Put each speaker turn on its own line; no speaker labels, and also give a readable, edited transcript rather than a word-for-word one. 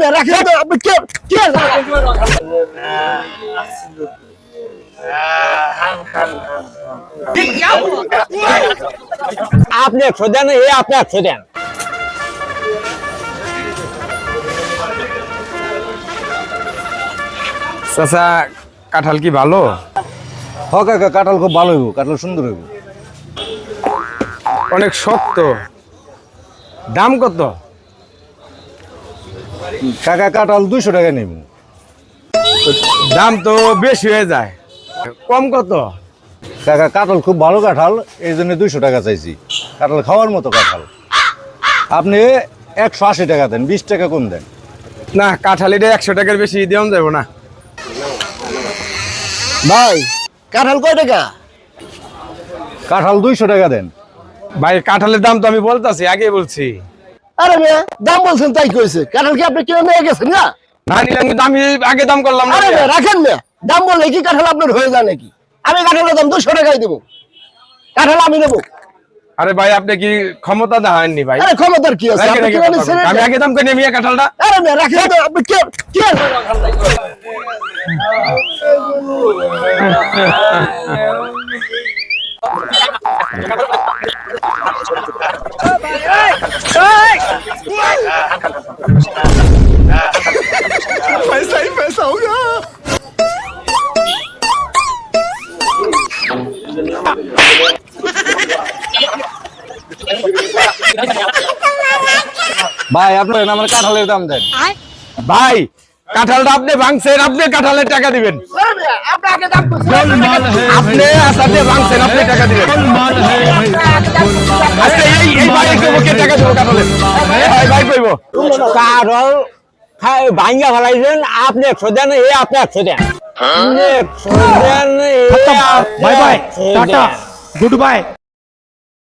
মিয়া রাখেন তো আপনি কে কে
আপনি 100 দেন, আপনি 100 দেন।
চাচা কাঁঠাল কি ভালো?
হ কাকা, কাঁঠাল খুব ভালো হইব, কাঁঠাল সুন্দর হইব।
অনেক শক্ত। দাম কত?
কাকা কাঁঠাল 200 টাকা নেব।
দাম তো বেশি হয়ে যায়, কম কত?
কাকা কাঁঠাল খুব ভালো কাঁঠাল, এই জন্য 200 টাকা চাইছি। কাঁঠাল খাওয়ার মতো কাঁঠাল। আপনি 180 টাকা দেন, 20 টাকা কম দেন।
না, কাঁঠাল এটা 100 টাকার বেশি দেওয়া যাবো না।
ভাই কাঁঠাল কয় টাকা?
কাঁঠাল 200 টাকা দেন।
ভাই কাঁঠালের দাম তো আমি বলতাছি, আগে বলছি।
আরে মিয়া দাম বলছেন তাই কইছে, কাঁঠাল কি আপনি কিনে নিয়ে গেছেন না?
না নিলাম, কিন্তু আমি আগে দাম করলাম না।
আরে মিয়া রাখেন মিয়া, দাম বললে কি কাঁঠাল আপনার হয়ে যায় নাকি? আমি কাঁঠালের দাম 200 টাকাই দেবো, কাঁঠাল আমি নেবো।
আরে ভাই আপনি কি ক্ষমতা দেখাননি ভাই?
আরে ক্ষমতার কি আছে?
রেখে
আপনি
রেখে
কিনে
কথা
নিচ্ছেন
বলুন। আমি
এটা?
আগে দাম করে নিয়ে কাঁঠালটা।
আরে মিয়া রাখেন তো আপনি কে কে
ভাই আপনি আমার কাঁঠালের দাম দেন।
ভাই কাঁঠালটা আপনি ভাঙছেন, আপনি কাঁঠালের টাকা দিবেন।
আরে মিয়া আপনি আগে দাম করছেন,
আপনি আসার দিয়ে ভাঙছেন, আপনি টাকা দিবেন। আচ্ছা এই ভাই কইব, কে টাকা দেবো কাঁঠালের? ভাই কইব
কারণ ভাঙ্গা ফেলাইছেন, আপনি 100 দেন, আপনি 100 দেন। 100 দেন,
bye bye, tata, good by.